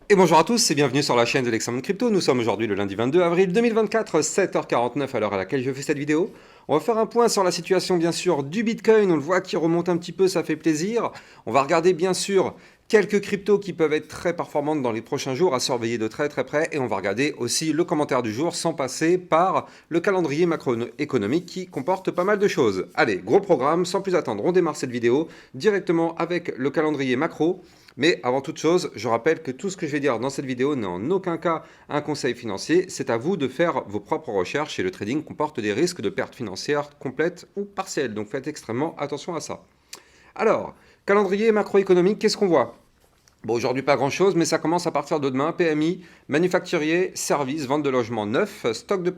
Et bonjour à tous et bienvenue sur la chaîne de l'Examen de Crypto. Nous sommes aujourd'hui le lundi 22 avril 2024, 7h49 à l'heure à laquelle je fais cette vidéo. On va faire un point sur la situation bien sûr du Bitcoin. On le voit qui remonte un petit peu, ça fait plaisir. On va regarder bien sûr quelques cryptos qui peuvent être très performantes dans les prochains jours à surveiller de très près. Et on va regarder aussi le commentaire du jour sans passer par le calendrier macroéconomique qui comporte pas mal de choses. Allez, gros programme, sans plus attendre, on démarre cette vidéo directement avec le calendrier macro. Mais avant toute chose, je rappelle que tout ce que je vais dire dans cette vidéo n'est en aucun cas un conseil financier. C'est à vous de faire vos propres recherches et le trading comporte des risques de pertes financières complètes ou partielles. Donc faites extrêmement attention à ça. Alors, calendrier macroéconomique, qu'est-ce qu'on voit? Bon, aujourd'hui, pas grand-chose, mais ça commence à partir de demain. PMI, manufacturier, services, vente de logements neufs, stock de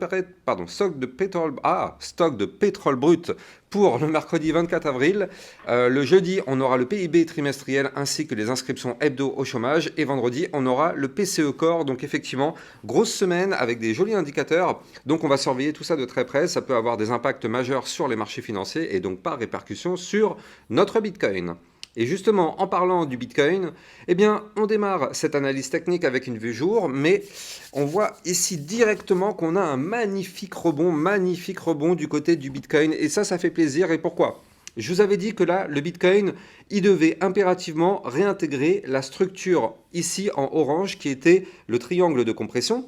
pétrole brut pour le mercredi 24 avril. Le jeudi, on aura le PIB trimestriel ainsi que les inscriptions hebdo au chômage. Et vendredi, on aura le PCE Core. Donc effectivement, grosse semaine avec des jolis indicateurs. Donc on va surveiller tout ça de très près. Ça peut avoir des impacts majeurs sur les marchés financiers et donc par répercussion sur notre Bitcoin. Et justement, en parlant du Bitcoin, eh bien, on démarre cette analyse technique avec une vue jour, mais on voit ici directement qu'on a un magnifique rebond du côté du Bitcoin. Et ça fait plaisir. Et pourquoi? Je vous avais dit que là, le Bitcoin, il devait impérativement réintégrer la structure ici en orange qui était le triangle de compression.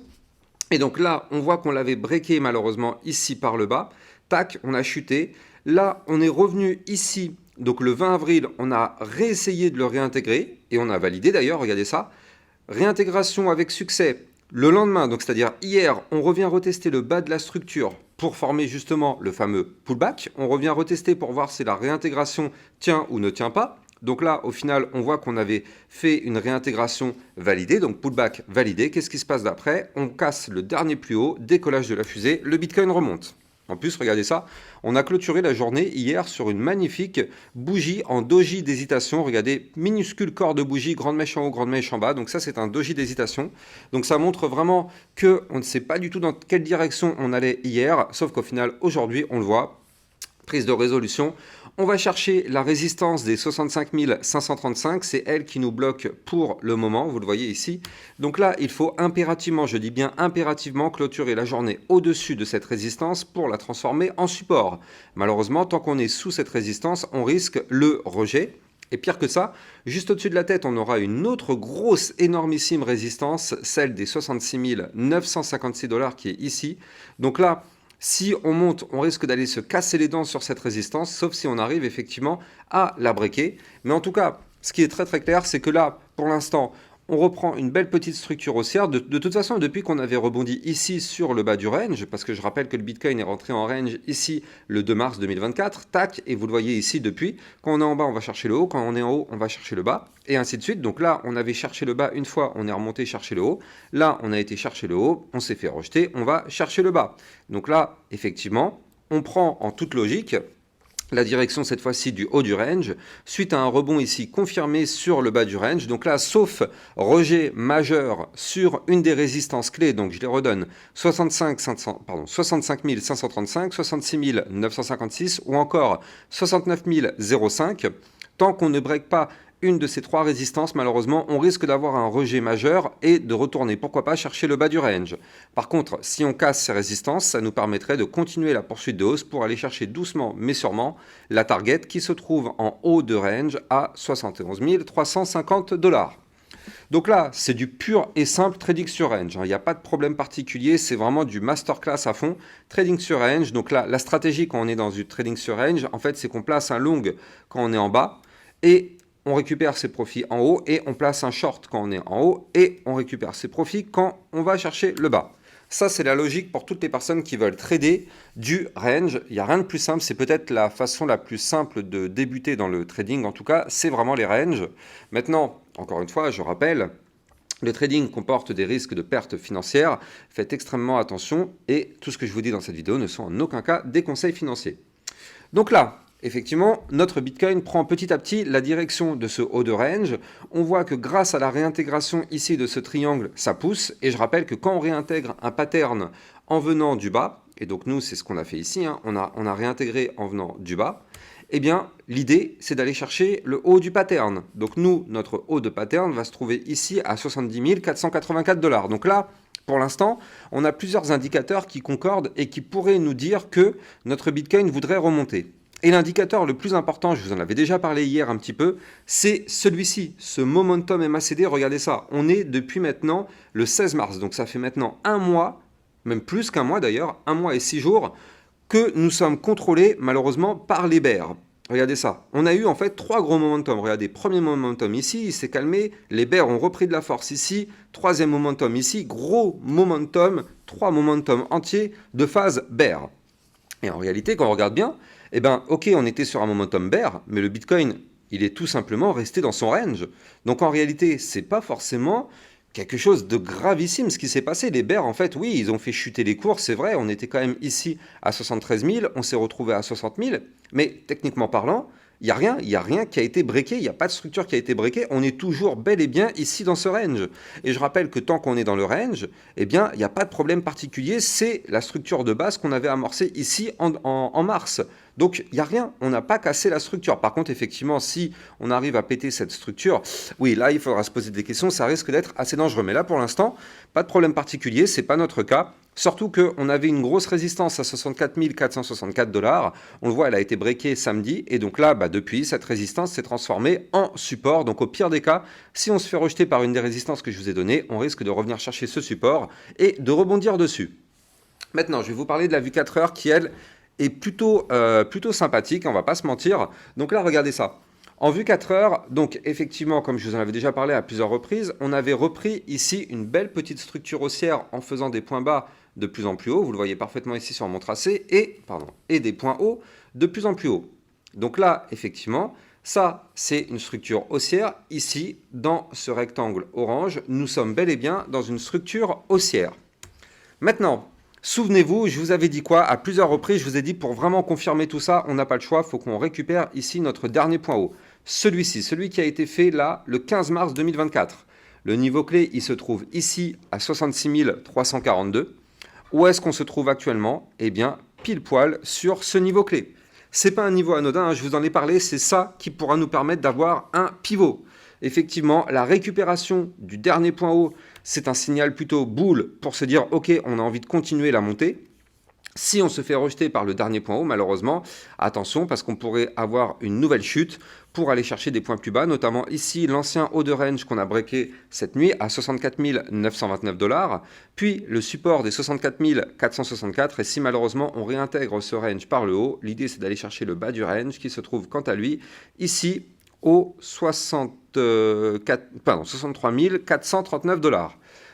Et donc là, on voit qu'on l'avait breaké malheureusement ici par le bas. Tac, on a chuté. Là, on est revenu ici. Donc le 20 avril, on a réessayé de le réintégrer et on a validé d'ailleurs, regardez ça. Réintégration avec succès le lendemain, donc c'est-à-dire hier, on revient retester le bas de la structure pour former justement le fameux pullback. On revient retester pour voir si la réintégration tient ou ne tient pas. Donc là, au final, on voit qu'on avait fait une réintégration validée, donc pullback validé. Qu'est-ce qui se passe d'après? On casse le dernier plus haut, décollage de la fusée, le Bitcoin remonte. En plus, regardez ça, on a clôturé la journée hier sur une magnifique bougie en doji d'hésitation. Regardez, minuscule corps de bougie, grande mèche en haut, grande mèche en bas. Donc ça, c'est un doji d'hésitation. Donc ça montre vraiment qu'on ne sait pas du tout dans quelle direction on allait hier, sauf qu'au final, aujourd'hui, on le voit, prise de résolution. On va chercher la résistance des 65 535, c'est elle qui nous bloque pour le moment, vous le voyez ici. Donc là, il faut impérativement, je dis bien impérativement, clôturer la journée au-dessus de cette résistance pour la transformer en support. Malheureusement, tant qu'on est sous cette résistance, on risque le rejet. Et pire que ça, juste au-dessus de la tête, on aura une autre grosse, énormissime résistance, celle des 66 956 $ qui est ici. Donc là, si on monte, on risque d'aller se casser les dents sur cette résistance, sauf si on arrive effectivement à la breaker. Mais en tout cas, ce qui est très clair, c'est que là, pour l'instant, on reprend une belle petite structure haussière. De toute façon, depuis qu'on avait rebondi ici sur le bas du range, parce que je rappelle que le Bitcoin est rentré en range ici le 2 mars 2024, tac, et vous le voyez ici depuis, quand on est en bas, on va chercher le haut, quand on est en haut, on va chercher le bas, et ainsi de suite. Donc là, on avait cherché le bas une fois, on est remonté chercher le haut. Là, on a été chercher le haut, on s'est fait rejeter, on va chercher le bas. Donc là, effectivement, on prend en toute logique la direction cette fois-ci du haut du range, suite à un rebond ici confirmé sur le bas du range. Donc là, sauf rejet majeur sur une des résistances clés, donc je les redonne, 65 535, 66 956 ou encore 69 005, tant qu'on ne break pas une de ces trois résistances, malheureusement, on risque d'avoir un rejet majeur et de retourner, pourquoi pas, chercher le bas du range. Par contre, si on casse ces résistances, ça nous permettrait de continuer la poursuite de hausse pour aller chercher doucement mais sûrement la target qui se trouve en haut de range à 71 350 $. Donc là, c'est du pur et simple trading sur range. Il n'y a pas de problème particulier, c'est vraiment du masterclass à fond. Trading sur range, donc là, la stratégie quand on est dans du trading sur range, en fait, c'est qu'on place un long quand on est en bas et on récupère ses profits en haut et on place un short quand on est en haut et on récupère ses profits quand on va chercher le bas. Ça, c'est la logique pour toutes les personnes qui veulent trader du range. Il n'y a rien de plus simple, c'est peut-être la façon la plus simple de débuter dans le trading. En tout cas, c'est vraiment les ranges. Maintenant, encore une fois, je rappelle, le trading comporte des risques de pertes financières. Faites extrêmement attention et tout ce que je vous dis dans cette vidéo ne sont en aucun cas des conseils financiers. Donc là, effectivement, notre Bitcoin prend petit à petit la direction de ce haut de range. On voit que grâce à la réintégration ici de ce triangle, ça pousse. Et je rappelle que quand on réintègre un pattern en venant du bas, et donc nous, c'est ce qu'on a fait ici, hein, on a réintégré en venant du bas, eh bien, l'idée, c'est d'aller chercher le haut du pattern. Donc nous, notre haut de pattern va se trouver ici à 70 484 $. Donc là, pour l'instant, on a plusieurs indicateurs qui concordent et qui pourraient nous dire que notre Bitcoin voudrait remonter. Et l'indicateur le plus important, je vous en avais déjà parlé hier un petit peu, c'est celui-ci, ce momentum MACD. Regardez ça, on est depuis maintenant le 16 mars, donc ça fait maintenant un mois, même plus qu'un mois d'ailleurs, un mois et 6 jours, que nous sommes contrôlés malheureusement par les bears. Regardez ça, on a eu en fait 3 gros momentum. Regardez, premier momentum ici, il s'est calmé, les bears ont repris de la force ici, troisième momentum ici, gros momentum, 3 momentum entiers de phase bear. Et en réalité, quand on regarde bien, eh ben, ok, on était sur un momentum bear, mais le Bitcoin, il est tout simplement resté dans son range. Donc en réalité, c'est pas forcément quelque chose de gravissime ce qui s'est passé. Les bears, en fait, oui, ils ont fait chuter les cours, c'est vrai, on était quand même ici à 73 000, on s'est retrouvé à 60 000, mais techniquement parlant, il n'y a rien qui a été breaké, il n'y a pas de structure qui a été breakée, on est toujours bel et bien ici dans ce range. Et je rappelle que tant qu'on est dans le range, eh bien, il n'y a pas de problème particulier, c'est la structure de base qu'on avait amorcée ici en mars. Donc, il n'y a rien, on n'a pas cassé la structure. Par contre, effectivement, si on arrive à péter cette structure, oui, là, il faudra se poser des questions, ça risque d'être assez dangereux. Mais là, pour l'instant, pas de problème particulier, ce n'est pas notre cas. Surtout qu'on avait une grosse résistance à 64 464 $. On le voit, elle a été breakée samedi. Et donc là, depuis, cette résistance s'est transformée en support. Donc au pire des cas, si on se fait rejeter par une des résistances que je vous ai données, on risque de revenir chercher ce support et de rebondir dessus. Maintenant, je vais vous parler de la vue 4 heures qui, elle, est plutôt sympathique, on va pas se mentir. Donc là, regardez ça. En vue 4 heures, donc effectivement, comme je vous en avais déjà parlé à plusieurs reprises, on avait repris ici une belle petite structure haussière en faisant des points bas de plus en plus haut. Vous le voyez parfaitement ici sur mon tracé, et des points hauts de plus en plus haut. Donc là, effectivement, ça, c'est une structure haussière. Ici, dans ce rectangle orange, nous sommes bel et bien dans une structure haussière. Maintenant, souvenez-vous, je vous avais dit quoi à plusieurs reprises? Je vous ai dit pour vraiment confirmer tout ça, on n'a pas le choix, il faut qu'on récupère ici notre dernier point haut. Celui-ci, celui qui a été fait là le 15 mars 2024. Le niveau clé, il se trouve ici à 66 342. Où est-ce qu'on se trouve actuellement? Eh bien, pile poil sur ce niveau clé. C'est pas un niveau anodin, hein, je vous en ai parlé, c'est ça qui pourra nous permettre d'avoir un pivot. Effectivement, la récupération du dernier point haut, c'est un signal plutôt bull pour se dire, ok, on a envie de continuer la montée. Si on se fait rejeter par le dernier point haut, malheureusement, attention, parce qu'on pourrait avoir une nouvelle chute pour aller chercher des points plus bas, notamment ici, l'ancien haut de range qu'on a breaké cette nuit à 64 929 $, puis le support des 64 464, et si malheureusement on réintègre ce range par le haut, l'idée c'est d'aller chercher le bas du range qui se trouve quant à lui ici au 63 439 $.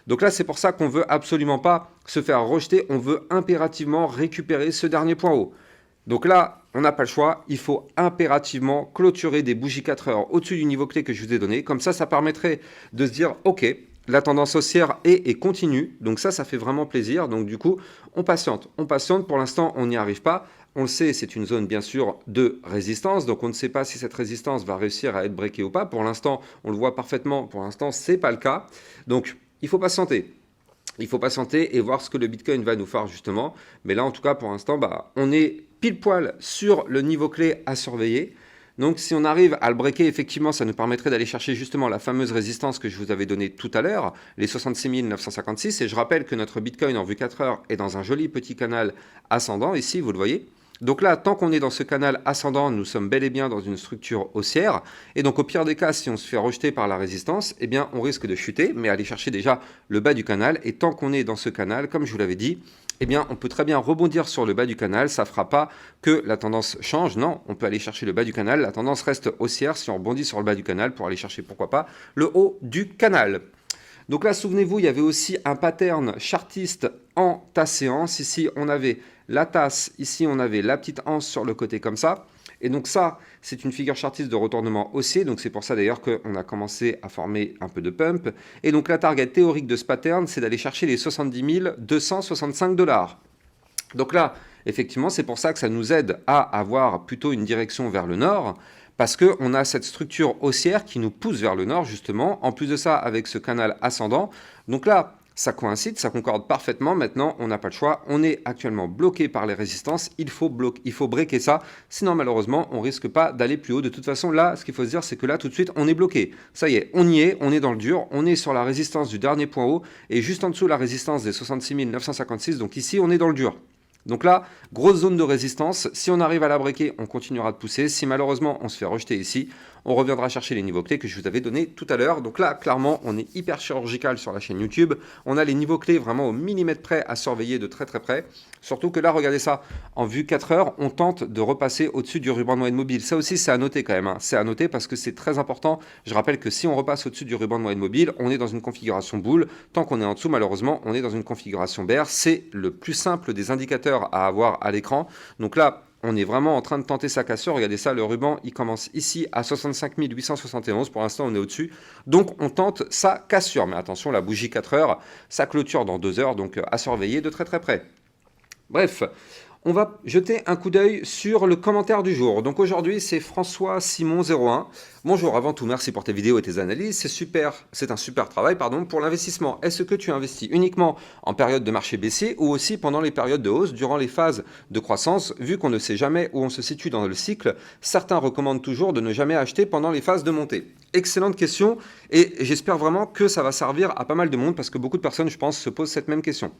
Donc là, c'est pour ça qu'on ne veut absolument pas se faire rejeter, on veut impérativement récupérer ce dernier point haut. Donc là, on n'a pas le choix, il faut impérativement clôturer des bougies 4 heures au-dessus du niveau clé que je vous ai donné. Comme ça permettrait de se dire, ok, la tendance haussière est et continue. Donc ça fait vraiment plaisir. Donc du coup, on patiente. On patiente, pour l'instant, on n'y arrive pas. On le sait, c'est une zone bien sûr de résistance, donc on ne sait pas si cette résistance va réussir à être breakée ou pas. Pour l'instant, on le voit parfaitement, pour l'instant, ce n'est pas le cas. Donc, il faut patienter. Il faut patienter et voir ce que le Bitcoin va nous faire justement. Mais là, en tout cas, pour l'instant, on est pile poil sur le niveau clé à surveiller. Donc, si on arrive à le breaker, effectivement, ça nous permettrait d'aller chercher justement la fameuse résistance que je vous avais donnée tout à l'heure, les 66 956. Et je rappelle que notre Bitcoin en vue 4 heures est dans un joli petit canal ascendant. Ici, vous le voyez. Donc là, tant qu'on est dans ce canal ascendant, nous sommes bel et bien dans une structure haussière. Et donc au pire des cas, si on se fait rejeter par la résistance, eh bien on risque de chuter, mais aller chercher déjà le bas du canal. Et tant qu'on est dans ce canal, comme je vous l'avais dit, eh bien on peut très bien rebondir sur le bas du canal. Ça ne fera pas que la tendance change. Non, on peut aller chercher le bas du canal. La tendance reste haussière si on rebondit sur le bas du canal pour aller chercher, pourquoi pas, le haut du canal. Donc là, souvenez-vous, il y avait aussi un pattern chartiste en tasse-séance. Ici, on avait la tasse, ici, on avait la petite anse sur le côté comme ça. Et donc ça, c'est une figure chartiste de retournement haussier. Donc c'est pour ça d'ailleurs qu'on a commencé à former un peu de pump. Et donc la target théorique de ce pattern, c'est d'aller chercher les 70 265 $. Donc là, effectivement, c'est pour ça que ça nous aide à avoir plutôt une direction vers le nord. Parce qu'on a cette structure haussière qui nous pousse vers le nord, justement. En plus de ça, avec ce canal ascendant. Donc là, ça coïncide, ça concorde parfaitement. Maintenant, on n'a pas le choix. On est actuellement bloqué par les résistances. Il faut breaker ça. Sinon, malheureusement, on risque pas d'aller plus haut. De toute façon, là, ce qu'il faut se dire, c'est que là, tout de suite, on est bloqué. Ça y est, on y est, on est dans le dur. On est sur la résistance du dernier point haut et juste en dessous, la résistance des 66 956. Donc ici, on est dans le dur. Donc là, grosse zone de résistance. Si on arrive à la breaker, on continuera de pousser. Si malheureusement, on se fait rejeter ici, on reviendra chercher les niveaux clés que je vous avais donnés tout à l'heure. Donc là, clairement, on est hyper chirurgical sur la chaîne YouTube. On a les niveaux clés vraiment au millimètre près à surveiller de très très près. Surtout que là, regardez ça, en vue 4 heures, on tente de repasser au-dessus du ruban de moyenne mobile. Ça aussi, c'est à noter quand même. C'est à noter parce que c'est très important. Je rappelle que si on repasse au-dessus du ruban de moyenne mobile, on est dans une configuration boule. Tant qu'on est en dessous, malheureusement, on est dans une configuration bear. C'est le plus simple des indicateurs à avoir à l'écran. Donc là, on est vraiment en train de tenter sa cassure. Regardez ça, le ruban, il commence ici à 65 871. Pour l'instant, on est au-dessus. Donc, on tente sa cassure. Mais attention, la bougie 4 heures, ça clôture dans 2 heures. Donc, à surveiller de très très près. Bref, on va jeter un coup d'œil sur le commentaire du jour. Donc aujourd'hui, c'est François Simon 01. Bonjour, avant tout, merci pour tes vidéos et tes analyses. C'est un super travail, pour l'investissement. Est-ce que tu investis uniquement en période de marché baissier ou aussi pendant les périodes de hausse, durant les phases de croissance? Vu qu'on ne sait jamais où on se situe dans le cycle, certains recommandent toujours de ne jamais acheter pendant les phases de montée. Excellente question et j'espère vraiment que ça va servir à pas mal de monde parce que beaucoup de personnes, je pense, se posent cette même question.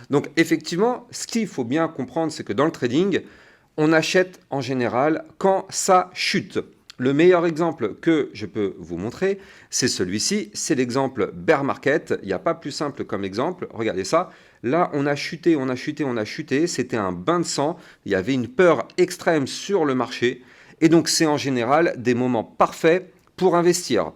Donc effectivement, ce qu'il faut bien comprendre, c'est que dans le trading, on achète en général quand ça chute. Le meilleur exemple que je peux vous montrer, c'est celui-ci, c'est l'exemple bear market. Il n'y a pas plus simple comme exemple, regardez ça. Là, on a chuté, on a chuté, on a chuté, c'était un bain de sang, il y avait une peur extrême sur le marché. Et donc c'est en général des moments parfaits pour investir.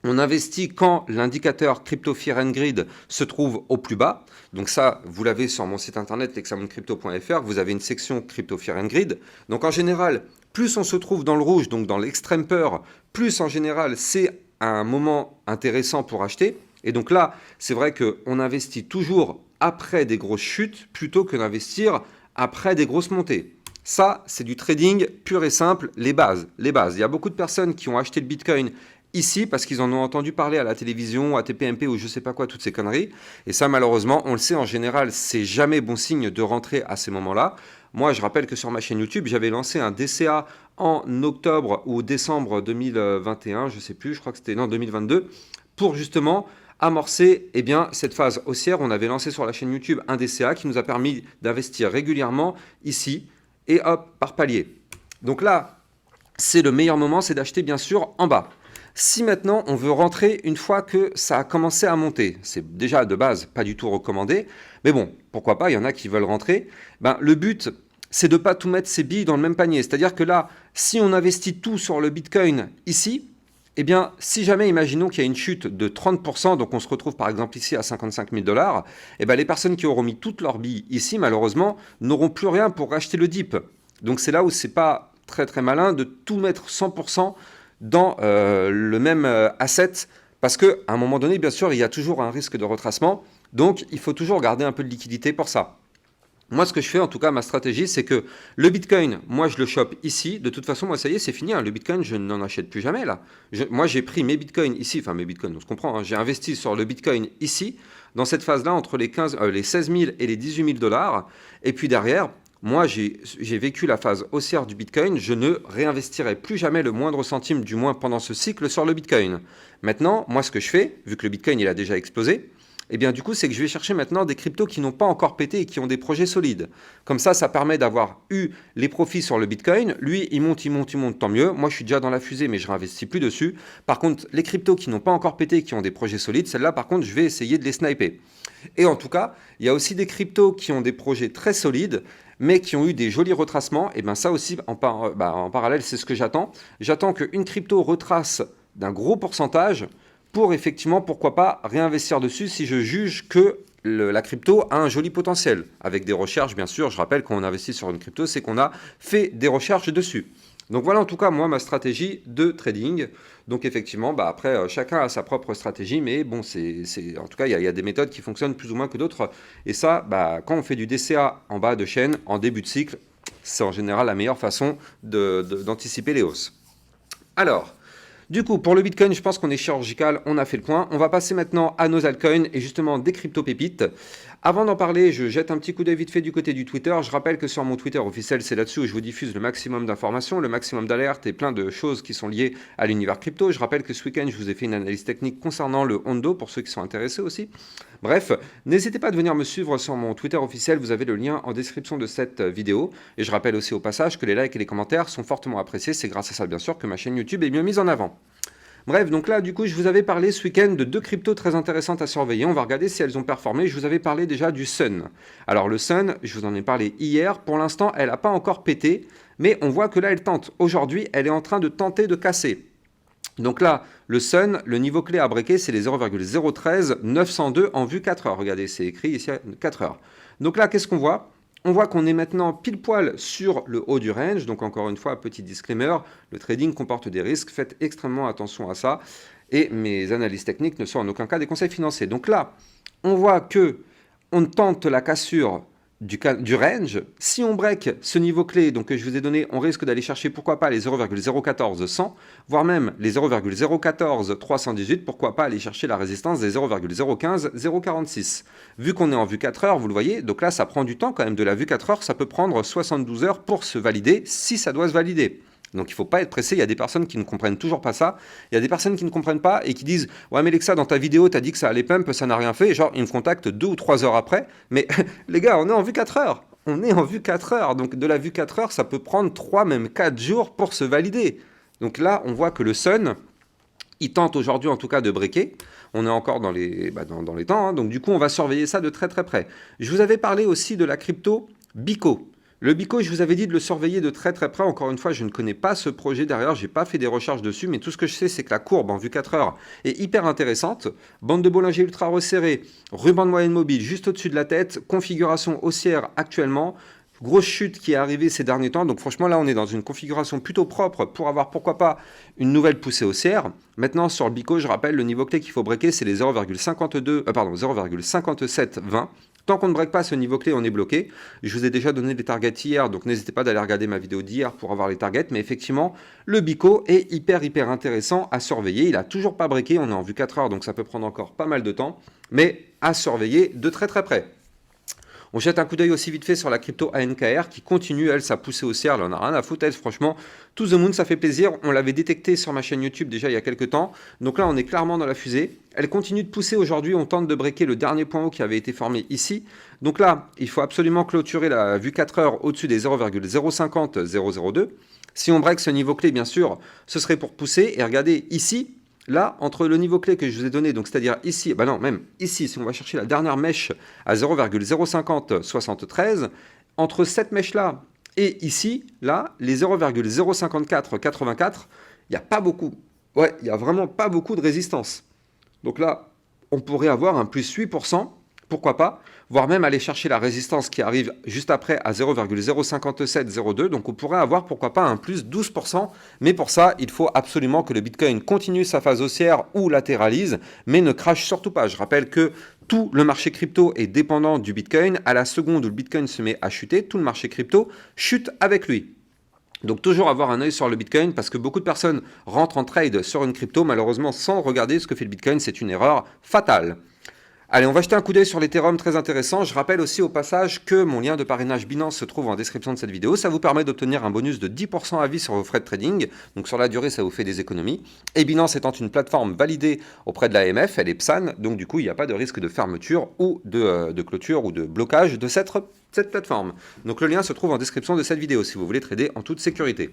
On investit quand l'indicateur Crypto Fear and Greed se trouve au plus bas. Donc ça, vous l'avez sur mon site internet lexamoncrypto.fr. Vous avez une section Crypto Fear and Greed. Donc en général, plus on se trouve dans le rouge, donc dans l'extrême peur, plus en général, c'est un moment intéressant pour acheter. Et donc là, c'est vrai qu'on investit toujours après des grosses chutes plutôt que d'investir après des grosses montées. Ça, c'est du trading pur et simple, les bases. Les bases. Il y a beaucoup de personnes qui ont acheté le Bitcoin ici parce qu'ils en ont entendu parler à la télévision, à TPMP ou je sais pas quoi, toutes ces conneries. Et ça, malheureusement, on le sait en général, c'est jamais bon signe de rentrer à ces moments-là. Moi, je rappelle que sur ma chaîne YouTube, j'avais lancé un DCA en octobre ou décembre 2021, je sais plus, je crois que c'était en 2022, pour justement amorcer cette phase haussière. On avait lancé sur la chaîne YouTube un DCA qui nous a permis d'investir régulièrement ici et hop, par palier. Donc là, c'est le meilleur moment, c'est d'acheter bien sûr en bas. Si maintenant on veut rentrer une fois que ça a commencé à monter, c'est déjà de base pas du tout recommandé, mais bon, pourquoi pas, il y en a qui veulent rentrer. Le but, c'est de ne pas tout mettre ses billes dans le même panier. C'est-à-dire que là, si on investit tout sur le Bitcoin ici, si jamais, imaginons qu'il y a une chute de 30%, donc on se retrouve par exemple ici à 55 000 $, les personnes qui auront mis toutes leurs billes ici, malheureusement, n'auront plus rien pour racheter le dip. Donc c'est là où c'est pas très très malin de tout mettre 100% dans le même asset, parce qu'à un moment donné, bien sûr, il y a toujours un risque de retracement, donc il faut toujours garder un peu de liquidité pour ça. Moi, ce que je fais, en tout cas, ma stratégie, c'est que le Bitcoin, moi, je le chope ici. De toute façon, moi, ça y est, c'est fini. Le Bitcoin, je n'en achète plus jamais, là. Moi, j'ai pris mes Bitcoins ici. Enfin, mes Bitcoins, on se comprend. J'ai investi sur le Bitcoin ici, dans cette phase-là, entre les 16 000 et les 18 000 $. Et puis derrière, moi, j'ai vécu la phase haussière du Bitcoin. Je ne réinvestirai plus jamais le moindre centime, du moins pendant ce cycle, sur le Bitcoin. Maintenant, moi, ce que je fais, vu que le Bitcoin, il a déjà explosé, du coup, c'est que je vais chercher maintenant des cryptos qui n'ont pas encore pété et qui ont des projets solides. Comme ça permet d'avoir eu les profits sur le Bitcoin. Lui, il monte, tant mieux. Moi, je suis déjà dans la fusée, mais je ne réinvestis plus dessus. Par contre, les cryptos qui n'ont pas encore pété et qui ont des projets solides, celles-là, par contre, je vais essayer de les sniper. Et en tout cas, il y a aussi des cryptos qui ont des projets très solides, mais qui ont eu des jolis retracements. Et ça aussi, en parallèle, c'est ce que j'attends. J'attends qu'une crypto retrace d'un gros pourcentage pour effectivement, pourquoi pas, réinvestir dessus si je juge que la crypto a un joli potentiel. Avec des recherches, bien sûr, je rappelle, quand on investit sur une crypto, c'est qu'on a fait des recherches dessus. Donc voilà en tout cas, moi, ma stratégie de trading. Donc effectivement, après, chacun a sa propre stratégie, mais bon, en tout cas, il y a des méthodes qui fonctionnent plus ou moins que d'autres. Et ça, quand on fait du DCA en bas de chaîne, en début de cycle, c'est en général la meilleure façon d'anticiper les hausses. Alors, Du coup, pour le Bitcoin, je pense qu'on est chirurgical, on a fait le point. On va passer maintenant à nos altcoins et justement des crypto-pépites. Avant d'en parler, je jette un petit coup d'œil vite fait du côté du Twitter. Je rappelle que sur mon Twitter officiel, c'est là-dessus où je vous diffuse le maximum d'informations, le maximum d'alertes et plein de choses qui sont liées à l'univers crypto. Je rappelle que ce week-end, je vous ai fait une analyse technique concernant le Hondo pour ceux qui sont intéressés aussi. Bref, n'hésitez pas à venir me suivre sur mon Twitter officiel, vous avez le lien en description de cette vidéo. Et je rappelle aussi au passage que les likes et les commentaires sont fortement appréciés. C'est grâce à ça, bien sûr, que ma chaîne YouTube est mieux mise en avant. Bref, donc là, du coup, je vous avais parlé ce week-end de deux cryptos très intéressantes à surveiller. On va regarder si elles ont performé. Je vous avais parlé déjà du Sun. Alors, le Sun, je vous en ai parlé hier. Pour l'instant, elle n'a pas encore pété, mais on voit que là, elle tente. Aujourd'hui, elle est en train de tenter de casser. Donc là, le Sun, le niveau clé à breaker, c'est les 0,013 902 en vue 4 heures. Regardez, c'est écrit ici 4 heures. Donc là, qu'est-ce qu'on voit ? On voit qu'on est maintenant pile poil sur le haut du range. Donc encore une fois, petit disclaimer, le trading comporte des risques. Faites extrêmement attention à ça. Et mes analyses techniques ne sont en aucun cas des conseils financiers. Donc là, on voit que on tente la cassure du range. Si on break ce niveau clé donc que je vous ai donné, on risque d'aller chercher pourquoi pas les 0,014 100, voire même les 0,014 318, pourquoi pas aller chercher la résistance des 0,015 046. Vu qu'on est en vue 4 heures, vous le voyez, donc là ça prend du temps quand même, de la vue 4 heures, ça peut prendre 72 heures pour se valider, si ça doit se valider. Donc il ne faut pas être pressé, il y a des personnes qui ne comprennent toujours pas ça, il y a des personnes qui ne comprennent pas et qui disent « Ouais mais Lexa, dans ta vidéo, tu as dit que ça allait pump, ça n'a rien fait », et genre ils me contactent 2 ou 3 heures après, mais les gars, on est en vue 4 heures, on est en vue 4 heures, donc de la vue 4 heures, ça peut prendre 3, même 4 jours pour se valider. Donc là, on voit que le Sun, il tente aujourd'hui en tout cas de breaker, on est encore dans les, dans les temps, hein. Donc du coup on va surveiller ça de très très près. Je vous avais parlé aussi de la crypto BICO. Le BICO, je vous avais dit de le surveiller de très très près. Encore une fois, je ne connais pas ce projet derrière, je n'ai pas fait des recherches dessus, mais tout ce que je sais, c'est que la courbe en vue 4 heures est hyper intéressante. Bande de Bollinger ultra resserrée, ruban de moyenne mobile juste au-dessus de la tête, configuration haussière actuellement. Grosse chute qui est arrivée ces derniers temps, donc franchement là on est dans une configuration plutôt propre pour avoir pourquoi pas une nouvelle poussée haussière. Maintenant sur le BICO, je rappelle, le niveau clé qu'il faut breaker c'est les 0,5720. Tant qu'on ne break pas ce niveau clé, on est bloqué. Je vous ai déjà donné des targets hier, donc n'hésitez pas d'aller regarder ma vidéo d'hier pour avoir les targets. Mais effectivement, le BICO est hyper intéressant à surveiller. Il n'a toujours pas breaké, on est en vue 4 heures, donc ça peut prendre encore pas mal de temps. Mais à surveiller de très très près. On jette un coup d'œil aussi vite fait sur la crypto ANKR qui continue, elle, sa poussée haussière. Là, on n'a rien à foutre, elle, franchement. To the moon, ça fait plaisir. On l'avait détecté sur ma chaîne YouTube déjà il y a quelques temps. Donc là, on est clairement dans la fusée. Elle continue de pousser aujourd'hui. On tente de breaker le dernier point haut qui avait été formé ici. Donc là, il faut absolument clôturer la vue 4 heures au-dessus des 0,050 002. Si on break ce niveau clé, bien sûr, ce serait pour pousser. Et regardez ici. Là, entre le niveau clé que je vous ai donné, donc c'est-à-dire ici, bah non, même ici, si on va chercher la dernière mèche à 0,050 73, entre cette mèche-là et ici, là, les 0,054 84, il n'y a pas beaucoup. Ouais, il n'y a vraiment pas beaucoup de résistance. Donc là, on pourrait avoir un plus 8%, pourquoi pas, voire même aller chercher la résistance qui arrive juste après à 0,05702, donc on pourrait avoir pourquoi pas un plus 12%, mais pour ça, il faut absolument que le Bitcoin continue sa phase haussière ou latéralise, mais ne crache surtout pas. Je rappelle que tout le marché crypto est dépendant du Bitcoin. À la seconde où le Bitcoin se met à chuter, tout le marché crypto chute avec lui. Donc toujours avoir un œil sur le Bitcoin parce que beaucoup de personnes rentrent en trade sur une crypto malheureusement sans regarder ce que fait le Bitcoin, c'est une erreur fatale. Allez, on va jeter un coup d'œil sur l'Ethereum, très intéressant. Je rappelle aussi au passage que mon lien de parrainage Binance se trouve en description de cette vidéo. Ça vous permet d'obtenir un bonus de 10% à vie sur vos frais de trading. Donc sur la durée, ça vous fait des économies. Et Binance étant une plateforme validée auprès de l'AMF, elle est PSAN. Donc du coup, il n'y a pas de risque de fermeture ou de clôture ou de blocage de cette plateforme. Donc le lien se trouve en description de cette vidéo si vous voulez trader en toute sécurité.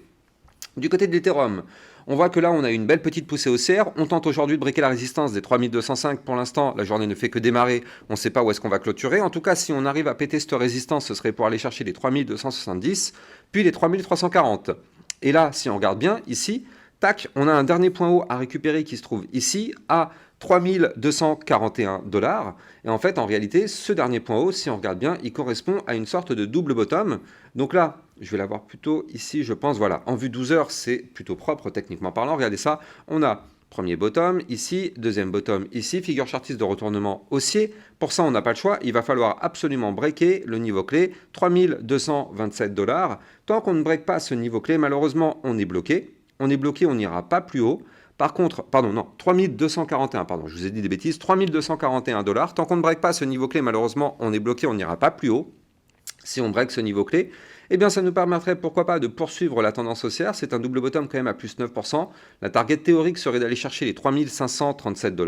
Du côté de l'Ethereum, on voit que là, on a une belle petite poussée haussière. On tente aujourd'hui de breaker la résistance des 3205. Pour l'instant, la journée ne fait que démarrer. On ne sait pas où est-ce qu'on va clôturer. En tout cas, si on arrive à péter cette résistance, ce serait pour aller chercher les 3270, puis les 3340. Et là, si on regarde bien, ici, tac, on a un dernier point haut à récupérer qui se trouve ici, à 3241 $. Et en fait, en réalité, ce dernier point haut, si on regarde bien, il correspond à une sorte de double bottom. Donc là, je vais l'avoir plutôt ici, je pense, voilà. En vue 12 heures, c'est plutôt propre, techniquement parlant. Regardez ça, on a premier bottom ici, deuxième bottom ici, figure chartiste de retournement haussier. Pour ça, on n'a pas le choix. Il va falloir absolument breaker le niveau clé, 3227 $. Tant qu'on ne break pas ce niveau clé, malheureusement, on est bloqué. On est bloqué, on n'ira pas plus haut. Par contre, pardon, non, 3241, pardon, je vous ai dit des bêtises, 3241 $. Tant qu'on ne break pas ce niveau clé, malheureusement, on est bloqué, on n'ira pas plus haut. Si on break ce niveau clé, eh bien ça nous permettrait pourquoi pas de poursuivre la tendance haussière. C'est un double bottom quand même à plus 9%. La target théorique serait d'aller chercher les 3537 $.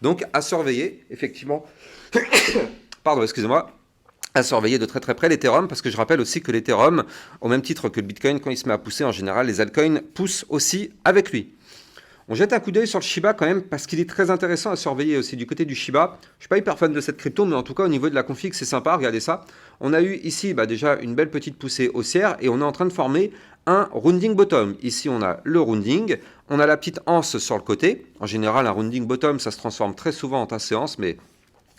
Donc à surveiller, effectivement, pardon, excusez-moi, à surveiller de très très près l'Ethereum, parce que je rappelle aussi que l'Ethereum, au même titre que le Bitcoin, quand il se met à pousser, en général, les altcoins poussent aussi avec lui. On jette un coup d'œil sur le Shiba quand même, parce qu'il est très intéressant à surveiller aussi du côté du Shiba. Je ne suis pas hyper fan de cette crypto, mais en tout cas au niveau de la config, c'est sympa, regardez ça. On a eu ici déjà une belle petite poussée haussière, et on est en train de former un rounding bottom. Ici on a le rounding, on a la petite anse sur le côté. En général un rounding bottom ça se transforme très souvent en tasse séance, mais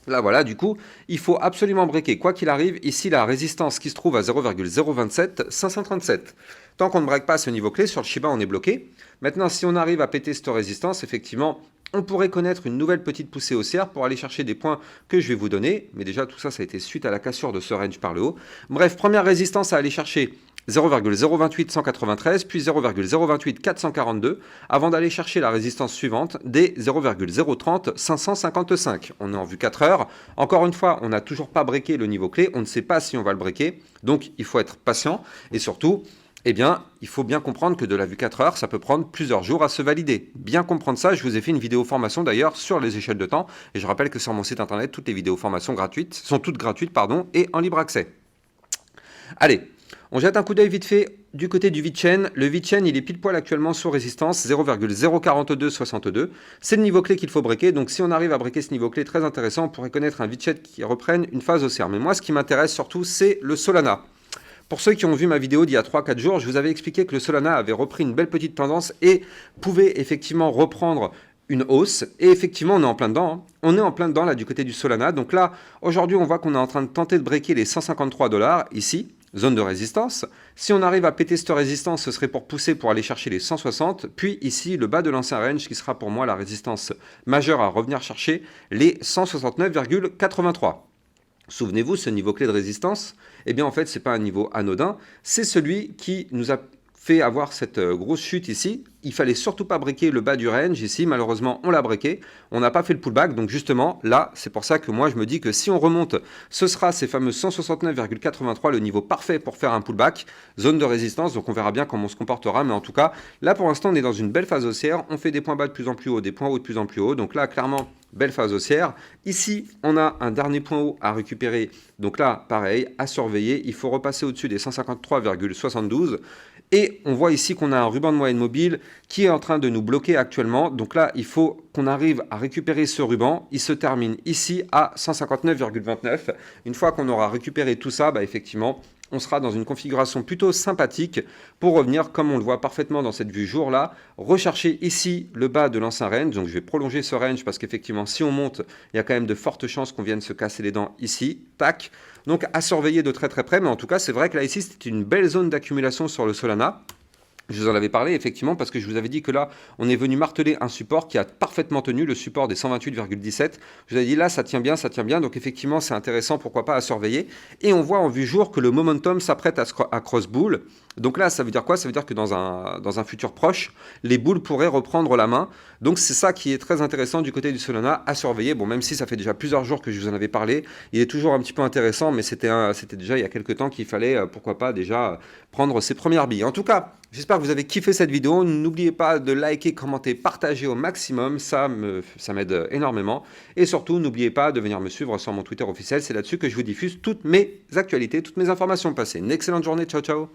là voilà, du coup, il faut absolument breaker. Quoi qu'il arrive, ici la résistance qui se trouve à 0,027 537. Tant qu'on ne break pas ce niveau clé, sur le Shiba on est bloqué. Maintenant, si on arrive à péter cette résistance, effectivement, on pourrait connaître une nouvelle petite poussée haussière pour aller chercher des points que je vais vous donner. Mais déjà, tout ça, ça a été suite à la cassure de ce range par le haut. Bref, première résistance à aller chercher 0,028 193, puis 0,028 442, avant d'aller chercher la résistance suivante des 0,030 555. On est en vue 4 heures. Encore une fois, on n'a toujours pas breaké le niveau clé. On ne sait pas si on va le breaker. Donc, il faut être patient. Et surtout, eh bien, il faut bien comprendre que de la vue 4 heures, ça peut prendre plusieurs jours à se valider. Bien comprendre ça, je vous ai fait une vidéo formation d'ailleurs sur les échelles de temps. Et je rappelle que sur mon site internet, toutes les vidéos formations gratuites sont toutes gratuites, et en libre accès. Allez, on jette un coup d'œil vite fait du côté du VeChain. Le VeChain, il est pile poil actuellement sous résistance 0,04262. C'est le niveau clé qu'il faut breaker. Donc si on arrive à breaker ce niveau clé très intéressant, on pourrait connaître un VeChain qui reprenne une phase haussière. Mais moi, ce qui m'intéresse surtout, c'est le Solana. Pour ceux qui ont vu ma vidéo d'il y a 3-4 jours, je vous avais expliqué que le Solana avait repris une belle petite tendance et pouvait effectivement reprendre une hausse. Et effectivement, on est en plein dedans. On est en plein dedans là du côté du Solana. Donc là, aujourd'hui, on voit qu'on est en train de tenter de breaker les 153 $ ici, zone de résistance. Si on arrive à péter cette résistance, ce serait pour pousser pour aller chercher les 160. Puis ici, le bas de l'ancien range qui sera pour moi la résistance majeure à revenir chercher les 169,83. Souvenez-vous, ce niveau clé de résistance, eh bien en fait, ce n'est pas un niveau anodin, c'est celui qui nous a fait avoir cette grosse chute ici. Il fallait surtout pas breaker le bas du range ici, malheureusement on l'a breaké, on n'a pas fait le pullback, donc justement là c'est pour ça que moi je me dis que si on remonte, ce sera ces fameux 169,83, le niveau parfait pour faire un pullback, zone de résistance, donc on verra bien comment on se comportera, mais en tout cas là pour l'instant on est dans une belle phase haussière, on fait des points bas de plus en plus haut, des points hauts de plus en plus haut, donc là clairement belle phase haussière. Ici on a un dernier point haut à récupérer, donc là pareil à surveiller, il faut repasser au-dessus des 153,72. Et on voit ici qu'on a un ruban de moyenne mobile qui est en train de nous bloquer actuellement. Donc là, il faut qu'on arrive à récupérer ce ruban. Il se termine ici à 159,29. Une fois qu'on aura récupéré tout ça, effectivement, on sera dans une configuration plutôt sympathique pour revenir, comme on le voit parfaitement dans cette vue jour-là, rechercher ici le bas de l'ancien range. Donc je vais prolonger ce range parce qu'effectivement, si on monte, il y a quand même de fortes chances qu'on vienne se casser les dents ici. Tac. Donc à surveiller de très très près, mais en tout cas, c'est vrai que là ici, c'est une belle zone d'accumulation sur le Solana. Je vous en avais parlé effectivement parce que je vous avais dit que là, on est venu marteler un support qui a parfaitement tenu, le support des 128,17. Je vous avais dit là, ça tient bien, donc effectivement, c'est intéressant, pourquoi pas à surveiller. Et on voit en vue jour que le momentum s'apprête à cross bull. Donc là, ça veut dire quoi? Ça veut dire que dans un futur proche, les bulls pourraient reprendre la main. Donc c'est ça qui est très intéressant du côté du Solana à surveiller. Bon, même si ça fait déjà plusieurs jours que je vous en avais parlé, il est toujours un petit peu intéressant, mais c'était déjà il y a quelques temps qu'il fallait, pourquoi pas, déjà prendre ses premières billes. En tout cas, j'espère que vous avez kiffé cette vidéo. N'oubliez pas de liker, commenter, partager au maximum. Ça m'aide énormément. Et surtout, n'oubliez pas de venir me suivre sur mon Twitter officiel. C'est là-dessus que je vous diffuse toutes mes actualités, toutes mes informations passées. Une excellente journée. Ciao, ciao.